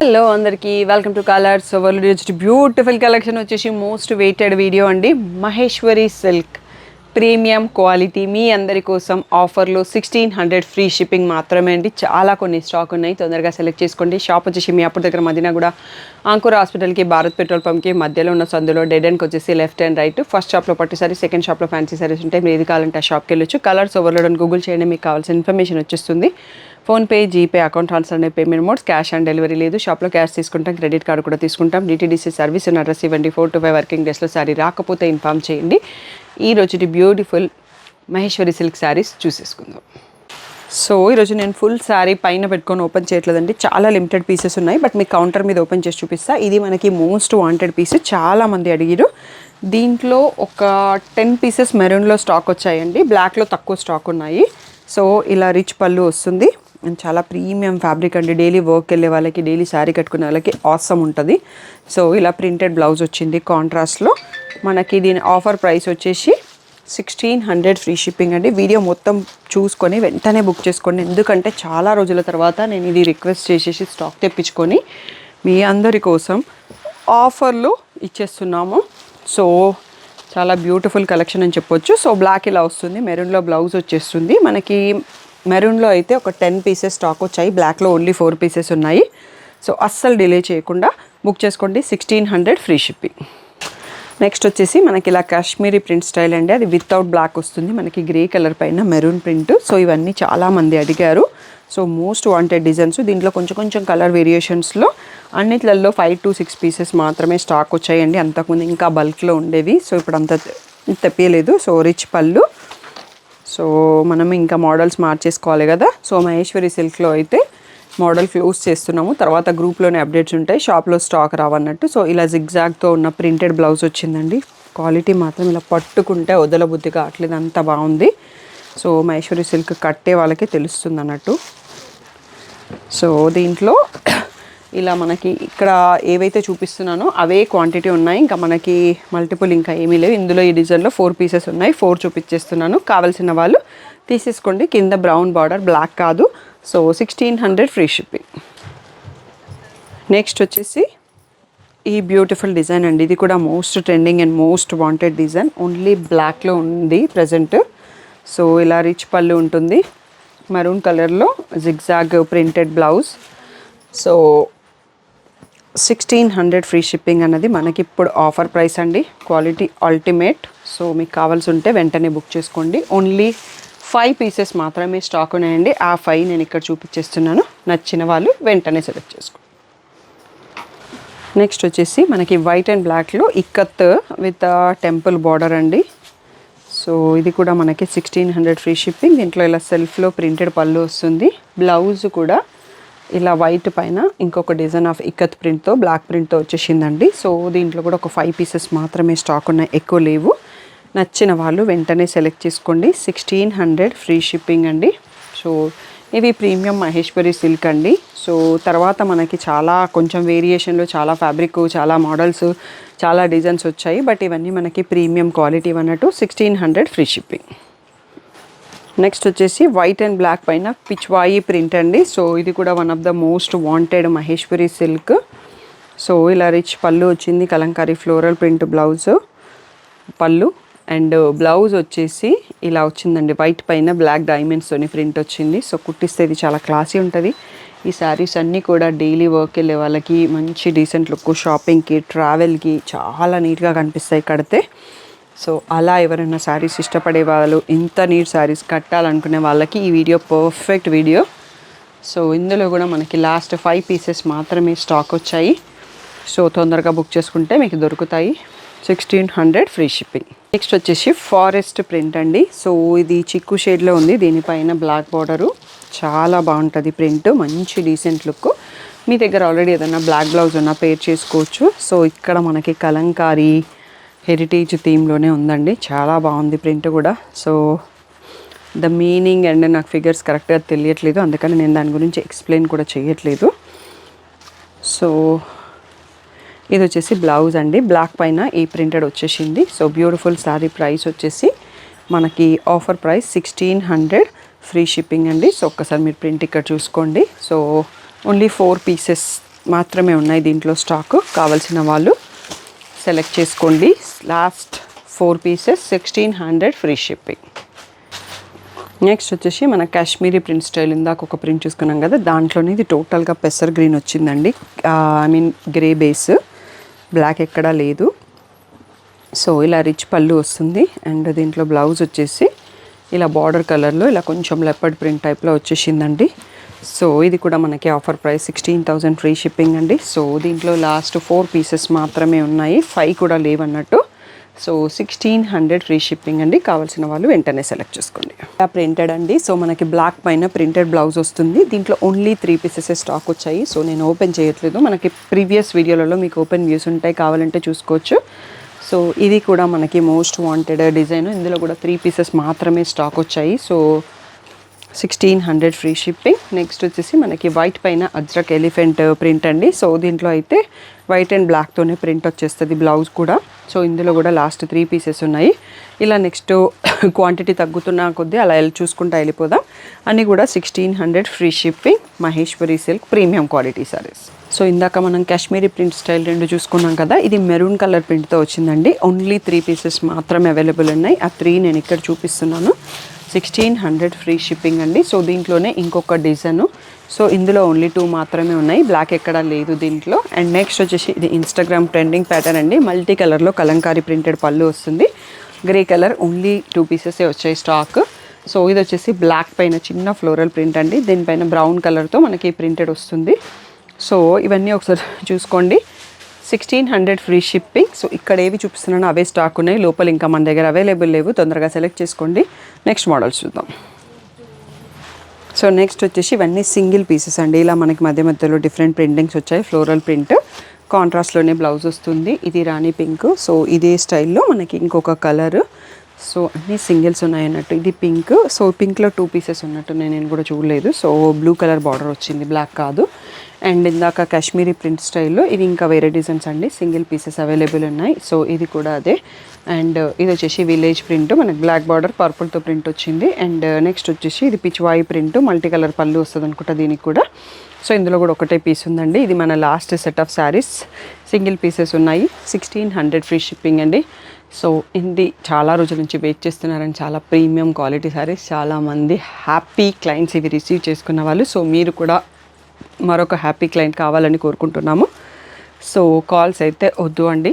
Hello అందరికీ welcome to colours world beautiful collection వచ్చేసి most weighted video అండి. Maheshwari silk premium quality మీ అందరి కోసం ఆఫర్లో 1600 ఫ్రీ షిప్పింగ్ మాత్రమే అండి. చాలా కొన్ని స్టాక్ ఉన్నాయి, తొందరగా సెలెక్ట్ చేసుకోండి. షాప్ వచ్చేసి మీ అప్పుడు దగ్గర మదీనా కూడా అంకుర్ హాస్పిటల్కి భారత్ పెట్రోల్ పంప్కి మధ్యలో ఉన్న సందులో డెడ్ ఎండ్కి వచ్చేసి లెఫ్ట్ అండ్ రైట్. ఫస్ట్ షాప్లో పట్టు సారీ, సెకండ్ షాప్లో ఫ్యాన్సీ సారీస్ ఉంటాయి. మీరు ఏది కావాలంటే ఆ షాప్కి వెళ్ళొచ్చు. కలర్స్ ఓవర్లోడ్ అని గూగుల్ చేయండి, మీకు కావాల్సిన ఇన్ఫర్మేషన్ వచ్చేస్తుంది. ఫోన్పే, జీపే, అకౌంట్ ట్రాన్స్ఫర్ అనే payment modes. Cash on delivery లేదు. షాప్లో క్యాష్ తీసుకుంటాం, క్రెడిట్ కార్డు కూడా తీసుకుంటాం. డిటీడీసీ సర్వీస్ ఉన్న అడ్రస్ ఇవ్వండి. 4 to 5 వర్కింగ్ డేస్లో శారీ రాకపోతే ఇన్ఫామ్ చేయండి. ఈ రోజుటి బ్యూటిఫుల్ మహేశ్వరి సిల్క్ శారీస్ చూసేసుకుందాం. సో ఈరోజు నేను ఫుల్ శారీ పైన పెట్టుకొని ఓపెన్ చేయట్లేదండి, చాలా లిమిటెడ్ పీసెస్ ఉన్నాయి. బట్ మీకు కౌంటర్ మీద ఓపెన్ చేసి చూపిస్తా. ఇది మనకి మోస్ట్ వాంటెడ్ పీస్, చాలామంది అడిగిరు. దీంట్లో ఒక 10 పీసెస్ మెరూన్లో స్టాక్ వచ్చాయండి, బ్లాక్లో తక్కువ స్టాక్ ఉన్నాయి. సో ఇలా రిచ్ పళ్ళు వస్తుంది అండ్ చాలా ప్రీమియం ఫ్యాబ్రిక్ అండి. డైలీ వర్క్ వెళ్ళే వాళ్ళకి, డైలీ శారీ కట్టుకునే వాళ్ళకి ఆసమ్ ఉంటుంది. సో ఇలా ప్రింటెడ్ బ్లౌజ్ వచ్చింది కాంట్రాస్ట్లో. మనకి దీని ఆఫర్ ప్రైస్ వచ్చేసి 1600 ఫ్రీ షిప్పింగ్ అండి. వీడియో మొత్తం చూసుకొని వెంటనే బుక్ చేసుకోండి, ఎందుకంటే చాలా రోజుల తర్వాత నేను ఇది రిక్వెస్ట్ చేసేసి స్టాక్ తెప్పించుకొని మీ అందరి కోసం ఆఫర్లు ఇచ్చేస్తున్నాము. సో చాలా బ్యూటిఫుల్ కలెక్షన్ అని చెప్పొచ్చు. సో బ్లాక్ ఇలా వస్తుంది, మెరూన్లో బ్లౌజ్ వచ్చేస్తుంది. మనకి మెరూన్లో అయితే ఒక 10 పీసెస్ స్టాక్ వచ్చాయి, బ్లాక్లో ఓన్లీ 4 పీసెస్ ఉన్నాయి. సో అస్సలు డిలే చేయకుండా బుక్ చేసుకోండి, 1600 ఫ్రీ షిప్పింగ్. నెక్స్ట్ వచ్చేసి మనకి ఇలా కాశ్మీరీ ప్రింట్ స్టైల్ అండి, అది వితౌట్ బ్లాక్ వస్తుంది. మనకి గ్రే కలర్ పైన మెరూన్ ప్రింట్. సో ఇవన్నీ చాలామంది అడిగారు. So most wanted designs. దీంట్లో కొంచెం కలర్ వేరియేషన్స్లో అన్నిట్లలో 5 to 6 పీసెస్ మాత్రమే స్టాక్ వచ్చాయండి. అంతకుముందు ఇంకా బల్క్లో ఉండేవి, సో ఇప్పుడు అంత తెప్పియలేదు. సో రిచ్ పళ్ళు. సో మనం ఇంకా మోడల్స్ మార్చేసుకోవాలి కదా. సో మహేశ్వరి సిల్క్లో అయితే మోడల్ క్లోజ్ చేస్తున్నాము, తర్వాత గ్రూప్లోనే అప్డేట్స్ ఉంటాయి, షాప్లో స్టాక్ రావన్నట్టు. సో ఇలా జిగ్జాగ్తో ఉన్న ప్రింటెడ్ బ్లౌజ్ వచ్చిందండి. క్వాలిటీ మాత్రం ఇలా పట్టుకుంటే వదలబుద్ధి కావట్లేదు, అంత బాగుంది. సో మహేశ్వరి సిల్క్ కట్టే వాళ్ళకి తెలుస్తుంది అన్నట్టు. సో దీంట్లో ఇలా మనకి ఇక్కడ ఏవైతే చూపిస్తున్నానో అవే క్వాంటిటీ ఉన్నాయి, ఇంకా మనకి మల్టిపుల్ ఇంకా ఏమీ లేవు. ఇందులో ఈ డిజైన్లో 4 పీసెస్ ఉన్నాయి, 4 చూపించేస్తున్నాను. కావాల్సిన వాళ్ళు తీసేసుకోండి. కింద బ్రౌన్ బార్డర్, బ్లాక్ కాదు. So 1600 free shipping. నెక్స్ట్ వచ్చేసి ఈ బ్యూటిఫుల్ డిజైన్ అండి. ఇది కూడా most trending and most wanted design. Only బ్లాక్లో ఉంది ప్రజెంట్. సో ఇలా రిచ్ పళ్ళు ఉంటుంది, మరూన్ కలర్లో zigzag printed blouse. So 1600 free shipping అన్నది మనకి ఇప్పుడు ఆఫర్ ప్రైస్ అండి. Quality ultimate. సో మీకు కావాల్సి ఉంటే వెంటనే బుక్ చేసుకోండి. ఓన్లీ 5 పీసెస్ మాత్రమే స్టాక్ ఉన్నాయండి. ఆ 5 నేను ఇక్కడ చూపించేస్తున్నాను. నచ్చిన వాళ్ళు వెంటనే సెలెక్ట్ చేసుకోండి. నెక్స్ట్ వచ్చేసి మనకి వైట్ అండ్ బ్లాక్లో ఇక్కత్ విత్ టెంపుల్ బార్డర్ అండి. సో ఇది కూడా మనకి 1600 ఫ్రీ షిప్పింగ్. దీంట్లో ఇలా సెల్ఫ్లో ప్రింటెడ్ పళ్ళు వస్తుంది. బ్లౌజ్ కూడా ఇలా వైట్ పైన ఇంకొక డిజైన్ ఆఫ్ ఇక్కత్ ప్రింట్తో, బ్లాక్ ప్రింట్తో వచ్చేసిందండి. సో దీంట్లో కూడా ఒక 5 పీసెస్ మాత్రమే స్టాక్ ఉన్నాయి, ఎక్కువ లేవు. నచ్చిన వాళ్ళు వెంటనే సెలెక్ట్ చేసుకోండి. 1600 ఫ్రీ షిప్పింగ్ అండి. సో ఇవి ప్రీమియం మహేశ్వరి సిల్క్ అండి. సో తర్వాత మనకి చాలా కొంచెం వేరియేషన్లో చాలా ఫ్యాబ్రిక్, చాలా మోడల్స్, చాలా డిజైన్స్ వచ్చాయి. బట్ ఇవన్నీ మనకి ప్రీమియం క్వాలిటీ అన్నట్టు. 1600 ఫ్రీ షిప్పింగ్. నెక్స్ట్ వచ్చేసి వైట్ అండ్ బ్లాక్ పైన పిచ్వాయి ప్రింట్ అండి. సో ఇది కూడా one of the most wanted Maheshwari silk. So ఇలా రిచ్ పళ్ళు వచ్చింది, కలంకారీ ఫ్లోరల్ ప్రింట్ బ్లౌజ్ పళ్ళు. అండ్ బ్లౌజ్ వచ్చేసి ఇలా వచ్చిందండి, వైట్ పైన బ్లాక్ డైమండ్స్తోని ప్రింట్ వచ్చింది. సో కుట్టిస్తే ఇది చాలా క్లాసీ ఉంటుంది. ఈ శారీస్ అన్నీ కూడా డైలీ వర్క్ వెళ్ళే వాళ్ళకి మంచి డీసెంట్ లుక్, షాపింగ్కి, ట్రావెల్కి చాలా నీట్గా కనిపిస్తాయి కడితే. సో అలా ఎవరైనా శారీస్ ఇష్టపడే వాళ్ళు, ఇంత నీట్ శారీస్ కట్టాలనుకునే వాళ్ళకి ఈ వీడియో పర్ఫెక్ట్ వీడియో. సో ఇందులో కూడా మనకి లాస్ట్ 5 పీసెస్ మాత్రమే స్టాక్ వచ్చాయి. సో తొందరగా బుక్ చేసుకుంటే మీకు దొరుకుతాయి. 1600 ఫ్రీ షిప్పింగ్. నెక్స్ట్ వచ్చేసి ఫారెస్ట్ ప్రింట్ అండి. సో ఇది చిక్కు షేడ్లో ఉంది, దీనిపైన బ్లాక్ బార్డరు. చాలా బాగుంటుంది ప్రింట్, మంచి డీసెంట్ లుక్. మీ దగ్గర ఆల్రెడీ ఏదైనా బ్లాక్ బ్లౌజ్ ఉన్నా పేర్ చేసుకోవచ్చు. సో ఇక్కడ మనకి కలంకారీ హెరిటేజ్ థీమ్లోనే ఉందండి, చాలా బాగుంది ప్రింట్ కూడా. సో ద మీనింగ్ అండ్ నాకు ఫిగర్స్ కరెక్ట్గా తెలియట్లేదు, అందుకని నేను దాని గురించి ఎక్స్ప్లెయిన్ కూడా చేయట్లేదు. సో ఇది వచ్చేసి బ్లౌజ్ అండి, బ్లాక్ పైన ఈ ప్రింటెడ్ వచ్చేసింది. So beautiful sari. ప్రైస్ వచ్చేసి మనకి ఆఫర్ ప్రైస్ 1600 ఫ్రీ షిప్పింగ్ అండి. సో ఒక్కసారి మీరు ప్రింట్ ఇక్కడ చూసుకోండి. సో ఓన్లీ 4 పీసెస్ మాత్రమే ఉన్నాయి దీంట్లో స్టాక్. కావాల్సిన వాళ్ళు సెలెక్ట్ చేసుకోండి. Last 4 pieces 1600 free shipping. Next వచ్చేసి మన కాశ్మీరీ ప్రింట్ స్టైల్. ఇందాక ఒక ప్రింట్ చూసుకున్నాం కదా, దాంట్లోనే ఇది టోటల్గా పెసర్ గ్రీన్ వచ్చిందండి. I mean grey base, black ఎక్కడా లేదు. సో ఇలా రిచ్ పళ్ళు వస్తుంది. అండ్ దీంట్లో బ్లౌజ్ వచ్చేసి ఇలా బార్డర్ కలర్లో ఇలా కొంచెం లెపర్డ్ ప్రింట్ టైప్లో వచ్చేసిందండి. సో ఇది కూడా మనకి ఆఫర్ ప్రైస్ 16,000 ఫ్రీ షిప్పింగ్ అండి. సో దీంట్లో లాస్ట్ 4 పీసెస్ మాత్రమే ఉన్నాయి, 5 కూడా లేవన్నట్టు. సో 1600 ఫ్రీ షిప్పింగ్ అండి. కావాల్సిన వాళ్ళు వెంటనే సెలెక్ట్ చేసుకోండి. ప్రింటెడ్ అండి. సో మనకి బ్లాక్ పైన ప్రింటెడ్ బ్లౌజ్ వస్తుంది. దీంట్లో ఓన్లీ 3 పీసెస్ స్టాక్ వచ్చాయి. సో నేను ఓపెన్ చేయట్లేదు, మనకి ప్రీవియస్ వీడియోలలో మీకు ఓపెన్ వ్యూస్ ఉంటాయి, కావాలంటే చూసుకోవచ్చు. సో ఇది కూడా మనకి మోస్ట్ వాంటెడ్ డిజైన్. ఇందులో కూడా 3 పీసెస్ మాత్రమే స్టాక్ వచ్చాయి. So 1600 free shipping. నెక్స్ట్ వచ్చేసి మనకి వైట్ పైన అజ్రక్ ఎలిఫెంట్ ప్రింట్ అండి. సో దీంట్లో అయితే వైట్ అండ్ బ్లాక్తోనే ప్రింట్ వచ్చేస్తుంది బ్లౌజ్ కూడా. సో ఇందులో కూడా లాస్ట్ 3 పీసెస్ ఉన్నాయి. ఇలా నెక్స్ట్ క్వాంటిటీ తగ్గుతున్న కొద్దీ అలా చూసుకుంటూ వెళ్ళిపోదాం. అన్నీ కూడా 1600 free shipping. Maheshwari silk premium quality saris. So ఇందాక మనం కాశ్మీరీ ప్రింట్ స్టైల్ 2 చూసుకున్నాం కదా, ఇది మెరూన్ కలర్ ప్రింట్తో వచ్చిందండి. ఓన్లీ 3 పీసెస్ మాత్రమే అవైలబుల్ ఉన్నాయి. ఆ 3 నేను ఇక్కడ చూపిస్తున్నాను. 1600 ఫ్రీ షిప్పింగ్ అండి. సో దీంట్లోనే ఇంకొక డిజైన్. సో ఇందులో ఓన్లీ 2 మాత్రమే ఉన్నాయి, బ్లాక్ ఎక్కడా లేదు దీంట్లో. అండ్ నెక్స్ట్ వచ్చేసి ఇది ఇన్స్టాగ్రామ్ ట్రెండింగ్ ప్యాటర్న్ అండి. మల్టీ కలర్లో కలంకారీ ప్రింటెడ్ పళ్ళు వస్తుంది. గ్రే కలర్, ఓన్లీ 2 పీసెసే వచ్చాయి స్టాక్. సో ఇది వచ్చేసి బ్లాక్ పైన చిన్న ఫ్లోరల్ ప్రింట్ అండి. దీనిపైన బ్రౌన్ కలర్తో మనకి ప్రింటెడ్ వస్తుంది. సో ఇవన్నీ ఒకసారి చూసుకోండి. 1600 ఫ్రీ షిప్పింగ్. సో ఇక్కడ ఏవి చూపిస్తున్నానో అవే స్టాక్ ఉన్నాయి, లోపల ఇంకా మన దగ్గర అవైలబుల్ లేవు. తొందరగా సెలెక్ట్ చేసుకోండి. నెక్స్ట్ మోడల్స్ చూద్దాం. సో నెక్స్ట్ వచ్చేసి ఇవన్నీ సింగిల్ పీసెస్ అండి. ఇలా మనకి మధ్య మధ్యలో డిఫరెంట్ ప్రింటింగ్స్ వచ్చాయి. ఫ్లోరల్ ప్రింట్, కాంట్రాస్ట్లోనే బ్లౌజ్ వస్తుంది. ఇది రాణి పింక్. సో ఇదే స్టైల్లో మనకి ఇంకొక కలర్. సో అన్నీ సింగిల్స్ ఉన్నాయి అన్నట్టు. ఇది పింక్. సో పింక్లో 2 పీసెస్ ఉన్నట్టు నేను కూడా చూడలేదు. సో బ్లూ కలర్ బార్డర్ వచ్చింది, బ్లాక్ కాదు. అండ్ ఇందాక కాశ్మీరీ ప్రింట్ స్టైల్లో ఇవి ఇంకా వేరే డిజైన్స్ అండి. సింగిల్ పీసెస్ అవైలబుల్ ఉన్నాయి. సో ఇది కూడా అదే. అండ్ ఇది వచ్చేసి విలేజ్ ప్రింట్, మనకి బ్లాక్ బార్డర్ పర్పుల్తో ప్రింట్ వచ్చింది. అండ్ నెక్స్ట్ వచ్చేసి ఇది పిచ్వాయి ప్రింట్, మల్టీ కలర్ పళ్ళు వస్తుంది అనుకుంటా దీనికి కూడా. సో ఇందులో కూడా ఒకటే పీస్ ఉందండి. ఇది మన last set of saris. Single pieces ఉన్నాయి. 1600 ఫ్రీ షిప్పింగ్ అండి. సో ఇది చాలా రోజుల నుంచి వెయిట్ చేస్తున్నారని, చాలా ప్రీమియం క్వాలిటీ శారీస్. చాలామంది హ్యాపీ క్లయింట్స్ ఇవి రిసీవ్ చేసుకున్న వాళ్ళు. సో మీరు కూడా మరొక హ్యాపీ క్లయింట్ కావాలని కోరుకుంటున్నాము. సో కాల్స్ అయితే వద్దు అండి,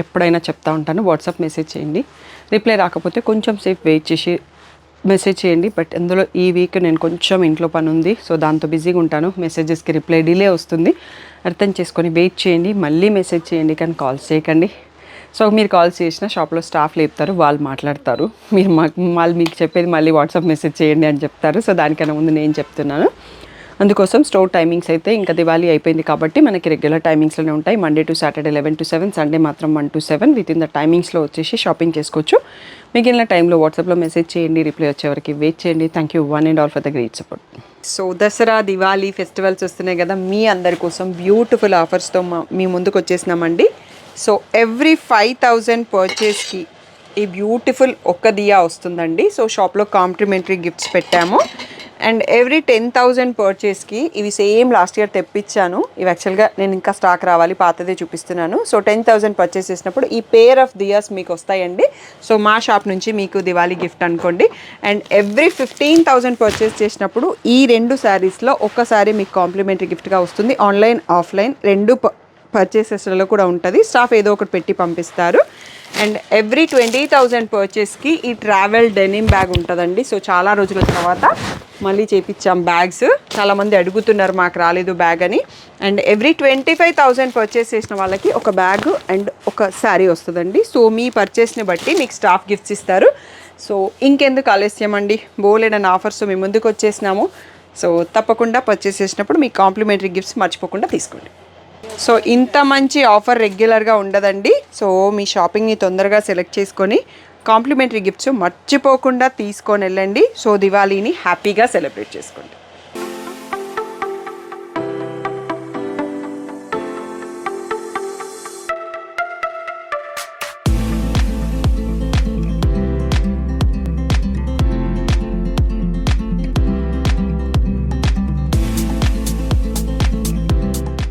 ఎప్పుడైనా చెప్తా ఉంటాను. వాట్సాప్ మెసేజ్ చేయండి. రిప్లై రాకపోతే కొంచెం సేపు వెయిట్ చేసి మెసేజ్ చేయండి. బట్ అందులో ఈ వీక్ నేను కొంచెం ఇంట్లో పని ఉంది, సో దాంతో బిజీగా ఉంటాను. మెసేజెస్కి రిప్లై డిలే వస్తుంది, అర్థం చేసుకొని వెయిట్ చేయండి. మళ్ళీ మెసేజ్ చేయండి, కానీ కాల్స్ చేయకండి. సో మీరు కాల్స్ చేసిన షాప్లో స్టాఫ్ లేపుతారు, వాళ్ళు మాట్లాడతారు. మీరు వాళ్ళు మీకు చెప్పేది మళ్ళీ వాట్సాప్ మెసేజ్ చేయండి అని చెప్తారు. సో దానికన్నా ముందు నేను చెప్తున్నాను. అందుకోసం స్టోర్ టైమింగ్స్ అయితే ఇంకా దివాళీ అయిపోయింది కాబట్టి మనకి రెగ్యులర్ టైమింగ్స్లోనే ఉంటాయి. Monday to Saturday 11 to 7, Sunday మాత్రం 1 to 7. విత్ ఇన్ ద టైమింగ్స్లో వచ్చేసి షాపింగ్ చేసుకోవచ్చు. మిగిలిన టైంలో వాట్సాప్లో మెసేజ్ చేయండి, రిప్లై వచ్చేవరకు వెయిట్ చేయండి. Thank you one and all for the great support. So Dasara, Diwali festivals వస్తున్నాయి కదా, మీ అందరి కోసం బ్యూటిఫుల్ ఆఫర్స్తో మీ ముందుకు వచ్చేసినామండి. సో ఎవ్రీ 5000 పర్చేస్కి ఈ బ్యూటిఫుల్ ఒక్క దియా వస్తుందండి. సో షాప్లో కాంప్లిమెంటరీ గిఫ్ట్స్ పెట్టాము. అండ్ ఎవ్రీ 10,000 పర్చేస్కి ఇవి సేమ్ లాస్ట్ ఇయర్ తెప్పించాను. ఇవి యాక్చువల్గా నేను ఇంకా స్టాక్ రావాలి, పాతదే చూపిస్తున్నాను. సో 10,000 పర్చేస్ చేసినప్పుడు ఈ పేర్ ఆఫ్ దియాస్ మీకు వస్తాయండి. సో మా షాప్ నుంచి మీకు దివాళీ గిఫ్ట్ అనుకోండి. అండ్ ఎవ్రీ 15,000 పర్చేస్ చేసినప్పుడు ఈ 2 శారీస్లో ఒక శారీ మీకు కాంప్లిమెంటరీ గిఫ్ట్గా వస్తుంది. ఆన్లైన్, ఆఫ్లైన్ 2 పర్చేసెస్లలో కూడా ఉంటుంది. స్టాఫ్ ఏదో ఒకటి పెట్టి పంపిస్తారు. అండ్ ఎవ్రీ 20,000 పర్చేస్కి ఈ ట్రావెల్ డెనిమ్ బ్యాగ్ ఉంటుందండి. సో చాలా రోజుల తర్వాత మళ్ళీ చేపించాం బ్యాగ్స్. చాలామంది అడుగుతున్నారు మాకు రాలేదు బ్యాగ్ అని. అండ్ ఎవ్రీ 25,000 పర్చేస్ చేసిన వాళ్ళకి ఒక బ్యాగ్ అండ్ ఒక శారీ వస్తుందండి. సో మీ పర్చేస్ని బట్టి మీకు స్టాఫ్ గిఫ్ట్స్ ఇస్తారు. సో ఇంకెందుకు ఆలస్యం అండి, బోలెడన్ ఆఫర్స్ మీ ముందుకు వచ్చేసినాము. సో తప్పకుండా పర్చేస్ చేసినప్పుడు మీ కాంప్లిమెంటరీ గిఫ్ట్స్ మర్చిపోకుండా తీసుకోండి. సో ఇంత మంచి ఆఫర్ రెగ్యులర్గా ఉండదండి. సో మీ షాపింగ్ని తొందరగా సెలెక్ట్ చేసుకొని కాంప్లిమెంటరీ గిఫ్ట్స్ మర్చిపోకుండా తీసుకొని వెళ్ళండి. సో దివాళీని హ్యాపీగా సెలబ్రేట్ చేసుకోండి.